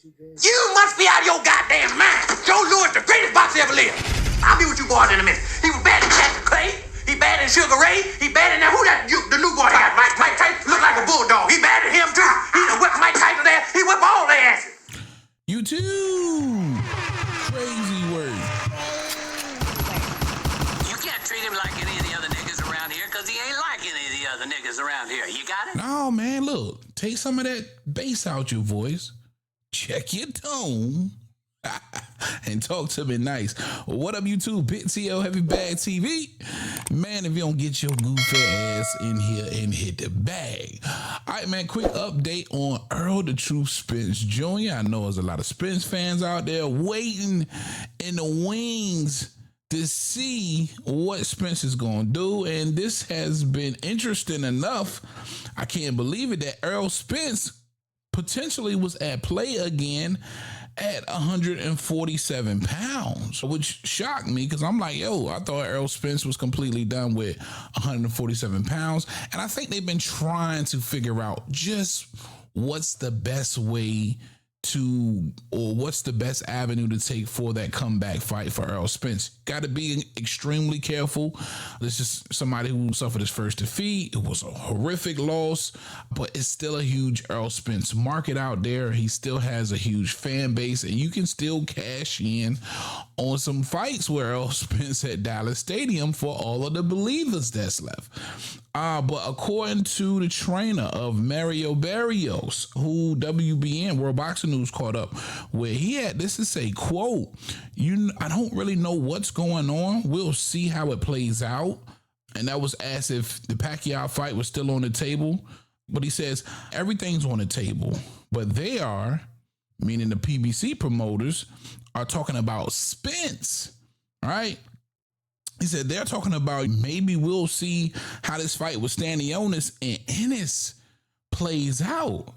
You must be out of your goddamn mind. Joe Louis, the greatest boxer ever lived. I'll be with you boys in a minute. He was bad in Jackson Clay. He bad in Sugar Ray. He bad in that. Who that? The new boy they got? Mike Tyson look like a bulldog. He bad in him too. He done whipped Mike Tyson there. He whipped all their asses. You too. Crazy word. You can't treat him like any of the other niggas around here because he ain't like any of the other niggas around here. You got it? No, man, look. Take some of that bass out your voice. Check your tone. And talk to me nice. What up, YouTube? Pit TL Heavy Bag TV. Man, if you don't get your goofy ass in here and hit the bag. All right, man, quick update on Errol the Truth Spence Jr. I know there's a lot of Spence fans out there waiting in the wings to see what Spence is going to do. And this has been interesting enough. I can't believe it that Errol Spence potentially was at play again at 147 pounds, which shocked me because I'm like, yo, I thought Errol Spence was completely done with 147 pounds. And I think they've been trying to figure out just what's the best way to, or what's the best avenue to take for that comeback fight for Errol Spence. Got to be extremely careful. This is somebody who suffered his first defeat. It was a horrific loss, but it's still a huge Errol Spence market out there. He still has a huge fan base, and you can still cash in on some fights where Errol Spence at Dallas Stadium for all of the believers that's left. But according to the trainer of Mario Barrios, who WBN, World Boxing News, caught up where he had, this is a quote, I don't really know what's going on. We'll see how it plays out. And that was asked if the Pacquiao fight was still on the table. But he says, everything's on the table. But they are, meaning the PBC promoters, are talking about Spence, right? He said they're talking about maybe we'll see how this fight with Stanionis and Ennis plays out.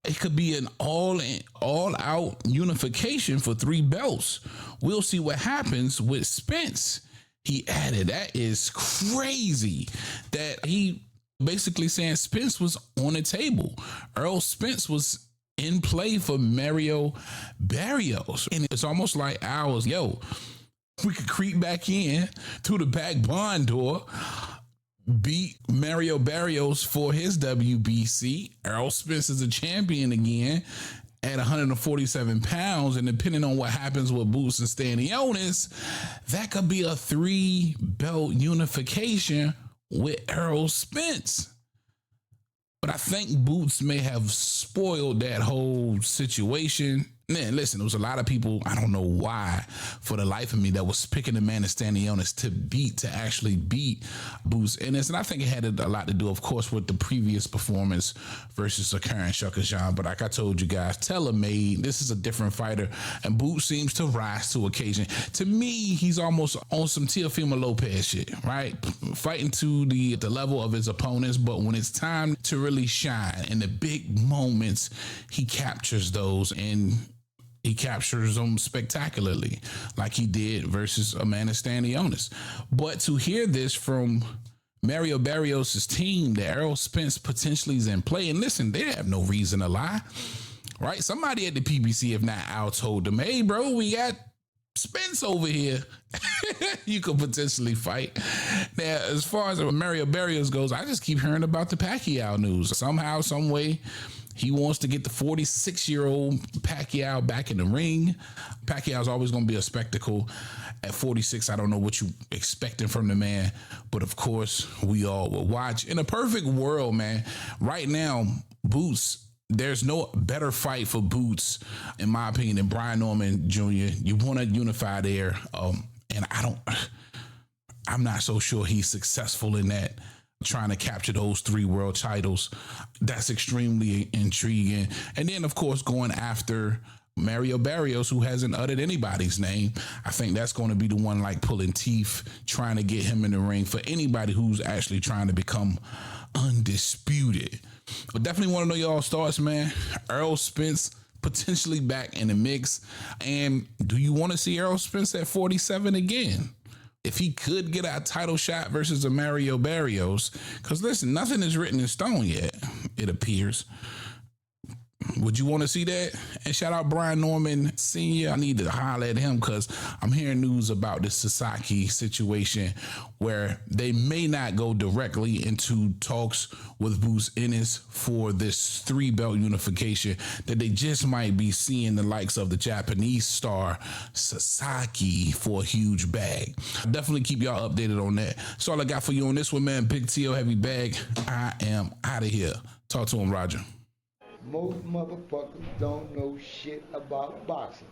It could be an all-out unification for 3 belts. We'll see what happens with Spence. He added, that is crazy that he basically saying Spence was on the table. Errol Spence was in play for Mario Barrios. And it's almost like ours, yo, we could creep back in through the back barn door, beat Mario Barrios for his WBC. Errol Spence is a champion again at 147 pounds. And depending on what happens with Boots and Stanionis, that could be a 3-belt unification with Errol Spence. But I think Boots may have spoiled that whole situation. Man, listen, there was a lot of people, I don't know why, for the life of me, that was picking the man of Stanionis to actually beat Boots Ennis. And I think it had a lot to do, of course, with the previous performance versus Karen Shakajan. But like I told you guys, tailor-made, this is a different fighter, and Boots seems to rise to occasion. To me, he's almost on some Teofimo Lopez shit, right? Fighting to the level of his opponents, but when it's time to really shine in the big moments, he captures those, and he captures them spectacularly, like he did versus Amanda Stanionis. But to hear this from Mario Barrios' team, that Errol Spence potentially is in play, and listen, they have no reason to lie, right? Somebody at the PBC, if not Al, told them, hey, bro, we got Spence over here. You could potentially fight. Now, as far as Mario Barrios goes, I just keep hearing about the Pacquiao news. Somehow, some way, he wants to get the 46-year-old Pacquiao back in the ring. Pacquiao's always going to be a spectacle. At 46, I don't know what you expecting from the man, but of course, we all will watch. In a perfect world, man, right now, Boots, there's no better fight for Boots, in my opinion, than Brian Norman Jr. You want to unify there, and I'm not so sure he's successful in that, trying to capture those 3 world titles. That's extremely intriguing. And then, of course, going after Mario Barrios, who hasn't uttered anybody's name. I think that's going to be the one, like, pulling teeth, trying to get him in the ring for anybody who's actually trying to become undisputed. But definitely want to know y'all's thoughts, man. Errol Spence potentially back in the mix. And do you want to see Errol Spence at 47 again? If he could get a title shot versus a Mario Barrios, because listen, nothing is written in stone yet, it appears. Would you want to see that? And shout out Brian Norman Sr. I need to holler at him because I'm hearing news about this Sasaki situation where they may not go directly into talks with Bruce Ennis for this 3-belt unification, that they just might be seeing the likes of the Japanese star Sasaki for a huge bag. I'll definitely keep y'all updated on that. That's all I got for you on this one, man. Big T.O. Heavy Bag. I am out of here. Talk to him, Roger. Most motherfuckers don't know shit about boxing.